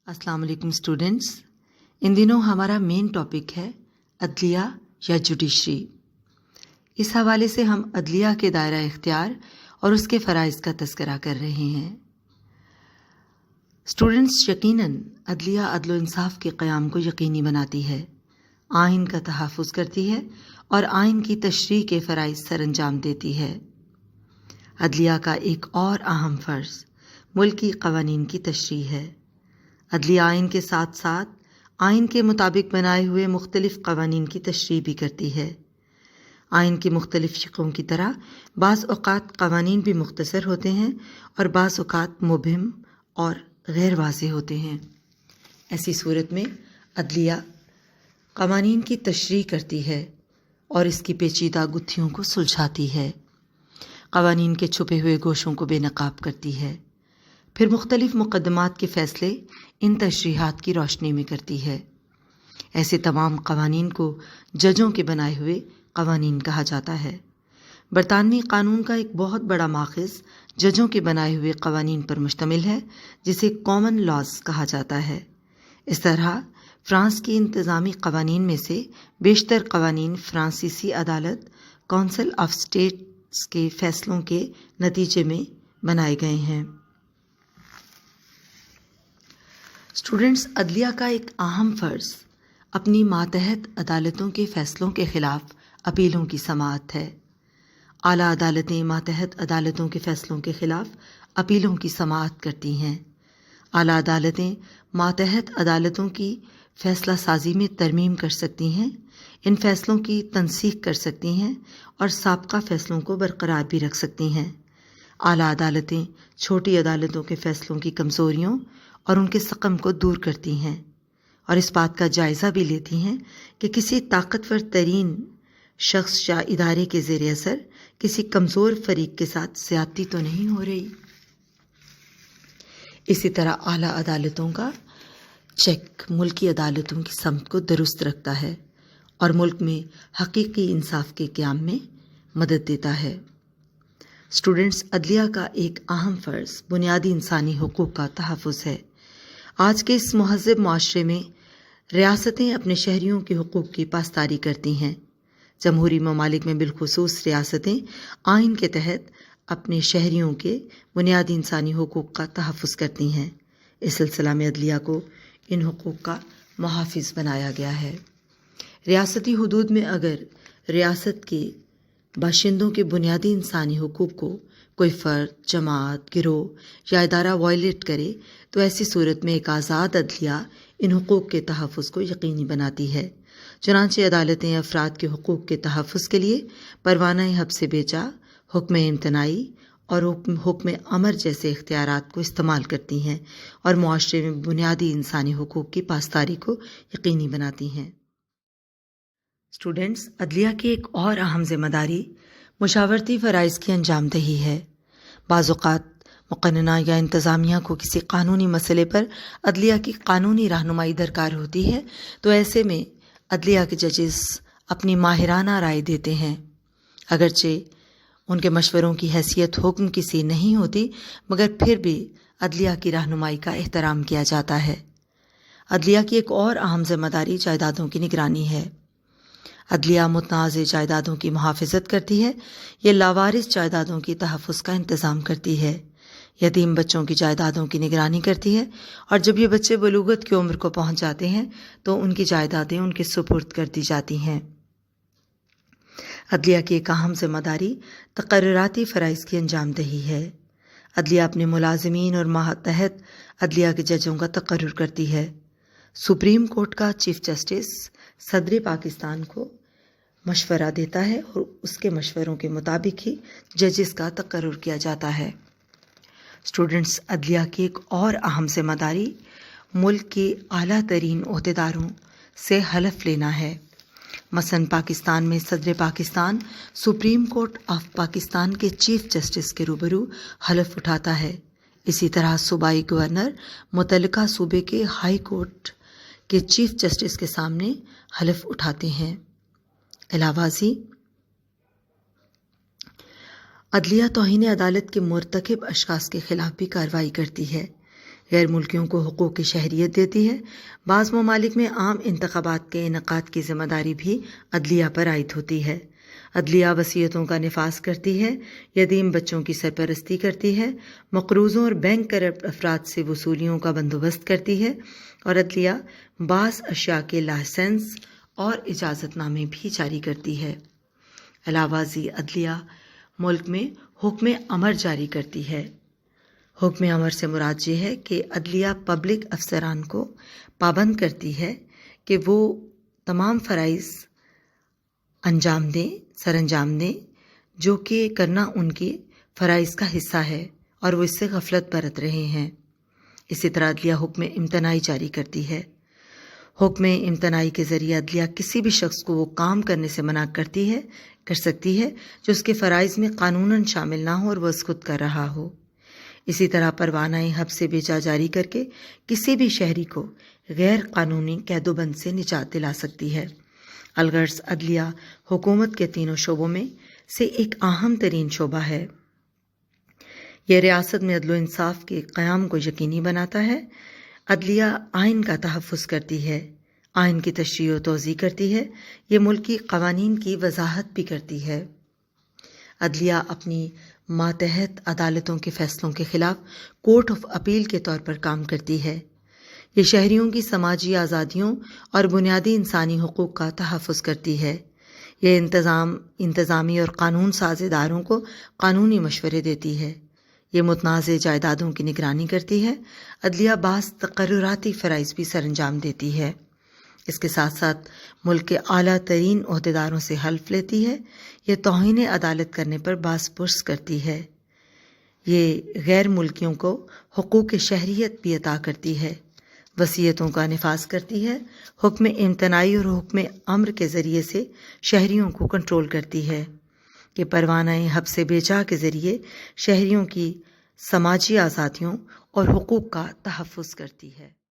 अस्सलाम वालेकुम स्टूडेंट्स। इन दिनों हमारा मेन टॉपिक है अदलिया या जुडिशरी। इस हवाले से हम अदलिया के दायरा इख्तियार और उसके फ़राइज़ का तज़किरा कर रहे हैं। स्टूडेंट्स, यकीनन अदलिया अदल व इंसाफ के क़याम को यकीनी बनाती है, आइन का तहफ़्फ़ुज़ करती है और आइन की तशरीह के फ़राइज़ सरअंजाम देती है। अदलिया का एक और अहम फ़र्ज़ मुल्की क़वानीन की तशरीह है। अदलिया आइन के साथ साथ आइन के मुताबिक बनाए हुए मुख्तलिफ क़वानीन की तशरीह भी करती है। आइन की मुख्तलिफ शिक़ों की तरह बाज़ औक़ात क़वानीन भी मुख्तसर होते हैं और बाज़ औक़ात मुबहिम और गैर वाज़ेह होते हैं। ऐसी सूरत में अदलिया क़वानीन की तशरीह करती है और इसकी पेचीदा गुत्थियों को सुलझाती है, क़वानीन के छुपे हुए गोशों को बेनकाब करती है, फिर मुख्तलिफ मुक़द्दमात के फ़ैसले इन तशरीहात की रोशनी में करती है। ऐसे तमाम क़वानीन को जजों के बनाए हुए क़वानीन कहा जाता है। बरतानवी क़ानून का एक बहुत बड़ा माख़ज़ जजों के बनाए हुए क़वानीन पर मुश्तमिल है, जिसे कॉमन लॉज़ कहा जाता है। इस तरह फ़्रांस की इंतज़ामी क़वानीन में से बेशतर क़वानीन फ़्रांसीसी अदालत काउंसिल ऑफ स्टेट्स के फ़ैसलों के नतीजे में बनाए गए हैं। स्टूडेंट्स, अदलिया का एक अहम फ़र्ज़ अपनी मातहत अदालतों के फ़ैसलों के ख़िलाफ़ अपीलों की समाअत है। आला अदालतें मातहत अदालतों के फ़ैसलों के ख़िलाफ़ अपीलों की समाअत करती हैं। आला अदालतें मातहत अदालतों की फ़ैसला साजी में तरमीम कर सकती हैं, इन फ़ैसलों की तनसीख कर सकती हैं और साबका फ़ैसलों को बरकरार भी रख सकती हैं। आला अदालतें छोटी अदालतों के फ़ैसलों की कमज़ोरियों और उनके सकम को दूर करती हैं और इस बात का जायज़ा भी लेती हैं कि किसी ताकतवर तरीन शख्स या इदारे के ज़ेर असर किसी कमज़ोर फरीक के साथ ज़्यादती तो नहीं हो रही। इसी तरह आला अदालतों का चेक मुल्की अदालतों की समत को दुरुस्त रखता है और मुल्क में हकीकी इंसाफ के क़याम में मदद देता है। स्टूडेंट्स, अदलिया का एक अहम फ़र्ज़ बुनियादी इंसानी हुकूक़ का तहफ़्फ़ुज़ है। आज के इस महज़्ज़ब माशरे में रियासतें अपने शहरियों के हुकूक़ की पासदारी करती हैं। जमहूरी ममालिक में बिलख़ुसूस रियासतें आइन के तहत अपने शहरियों के बुनियादी इंसानी हुकूक़ का तहफ़्फ़ुज़ करती हैं। इस सिलसिला में अदलिया को इन हुकूक़ का मुहाफ़िज़ बनाया गया है। रियासती हुदूद में अगर रियासत के बाशिंदों के बुनियादी इंसानी हुकूक़ को कोई फ़र्द, जमात, गिरोह या इदारा वायलेट करे तो ऐसी सूरत में एक आज़ाद अदलिया इन हुकूक़ के तहफ़्फ़ुज़ को यकीनी बनाती है। चुनांचे अदालतें अफ़राद के हुकूक़ के तहफ़्फ़ुज़ के लिए परवाना हब्स बेजा, हुक्म इम्तनाई और हुक्म अमर जैसे इख्तियारात को इस्तेमाल करती हैं और मुआशरे में बुनियादी इंसानी हुकूक़ की पासदारी को यकीनी बनाती हैं। स्टूडेंट्स, अदलिया की एक और अहम ज़िम्मेदारी मुशावरती फ़राइज़ की अंजामदही है। बाज़ औक़ात मुक़न्नना या इंतज़ामिया को किसी क़ानूनी मसले पर अदलिया की क़ानूनी रहनुमाई दरकार होती है, तो ऐसे में अदलिया के जजेस अपनी माहिराना राय देते हैं। अगरचे उनके मशवरों की हैसियत हुक्म की सी नहीं होती, मगर फिर भी अदलिया की रहनुमाई का एहतराम किया जाता है। अदलिया की एक और अहम ज़िम्मेदारी जायदादों की निगरानी है। अदलिया मुतनाज़ जायदादों की मुहाफ़िज़त करती है। ये लावारिस जायदादों की तहफ़्फ़ुज़ का इंतज़ाम करती है, यतीम बच्चों की जायदादों की निगरानी करती है और जब ये बच्चे बलूगत की उम्र को पहुँच जाते हैं तो उनकी जायदादें उनके सुपुर्द कर दी जाती हैं। अदलिया की एक अहम ज़िम्मेदारी तक़र्रुराती फ़राइज़ की अंजामदही है। अदलिया अपने मुलाज़िमीन और मातहत अदलिया के जजों का तक़र्रुर करती है। सुप्रीम कोर्ट का चीफ़ जस्टिस सदर पाकिस्तान को मशवरा देता है और उसके मशवरों के मुताबिक ही जजेस का तक़र्रुर किया जाता है। स्टूडेंट्स, अदलिया की एक और अहम ज़िम्मेदारी मुल्क के आला तरीन ओहदेदारों से हलफ लेना है। मसलन पाकिस्तान में सदर Pakistan supreme court of Pakistan के चीफ़ जस्टिस के रूबरू हलफ उठाता है। इसी तरह सूबाई गवर्नर मुतल्लिका सूबे के हाई कोर्ट के चीफ़ जस्टिस के सामने हलफ उठाते हैं। अलावाज़ी अदलिया तौहीन अदालत के मुर्तकिब अशख़ास के ख़िलाफ़ भी कार्रवाई करती है। غیر ملکیوں کو حقوق کی شہریت دیتی ہے۔ بعض ممالک میں عام انتخابات کے انعقاد کی ذمہ داری بھی عدلیہ پر عائد ہوتی ہے۔ عدلیہ وصیتوں کا نفاذ کرتی ہے، یتیم بچوں کی سرپرستی کرتی ہے، مقروضوں اور بینک کرپٹ افراد سے وصولیوں کا بندوبست کرتی ہے، اور عدلیہ بعض اشیاء کے لائسنس اور اجازت نامے بھی جاری کرتی ہے۔ علاوہ ازیں عدلیہ ملک میں حکم امر جاری کرتی ہے۔ حکم امر سے مراد یہ ہے کہ عدلیہ پبلک افسران کو پابند کرتی ہے کہ وہ تمام فرائض سر انجام دیں جو کہ کرنا ان کے فرائض کا حصہ ہے اور وہ اس سے غفلت برت رہے ہیں۔ اسی طرح عدلیہ حکم امتناعی جاری کرتی ہے۔ حکم امتناعی کے ذریعے عدلیہ کسی بھی شخص کو وہ کام کرنے سے منع کر سکتی ہے جو اس کے فرائض میں قانوناً شامل نہ ہو اور وہ خود کر رہا ہو۔ اسی طرح پروانہ حبس بیجا جاری کر کے کسی بھی شہری کو غیر قانونی قید و بند سے نجات دلا سکتی ہے۔ الغرض عدلیہ حکومت کے تینوں شعبوں میں سے ایک اہم ترین شعبہ ہے۔ یہ ریاست میں عدل و انصاف کے قیام کو یقینی بناتا ہے۔ عدلیہ آئین کا تحفظ کرتی ہے، آئین کی تشریح و توضیح کرتی ہے، یہ ملکی قوانین کی وضاحت بھی کرتی ہے۔ عدلیہ اپنی ماتحت عدالتوں کے فیصلوں کے خلاف کورٹ آف اپیل کے طور پر کام کرتی ہے۔ یہ شہریوں کی سماجی آزادیوں اور بنیادی انسانی حقوق کا تحفظ کرتی ہے۔ یہ انتظامی اور قانون ساز اداروں کو قانونی مشورے دیتی ہے۔ یہ متنازع جائیدادوں کی نگرانی کرتی ہے۔ عدلیہ بعض تقرراتی فرائض بھی سر انجام دیتی ہے۔ اس کے ساتھ ساتھ ملک کے اعلیٰ ترین عہدیداروں سے حلف لیتی ہے۔ یہ توہین عدالت کرنے پر باز پرس کرتی ہے۔ یہ غیر ملکیوں کو حقوق شہریت بھی عطا کرتی ہے، وصیتوں کا نفاذ کرتی ہے، حکم امتناعی اور حکم امر کے ذریعے سے شہریوں کو کنٹرول کرتی ہے۔ یہ پروانہ حبس بیجا کے ذریعے شہریوں کی سماجی آزادیوں اور حقوق کا تحفظ کرتی ہے۔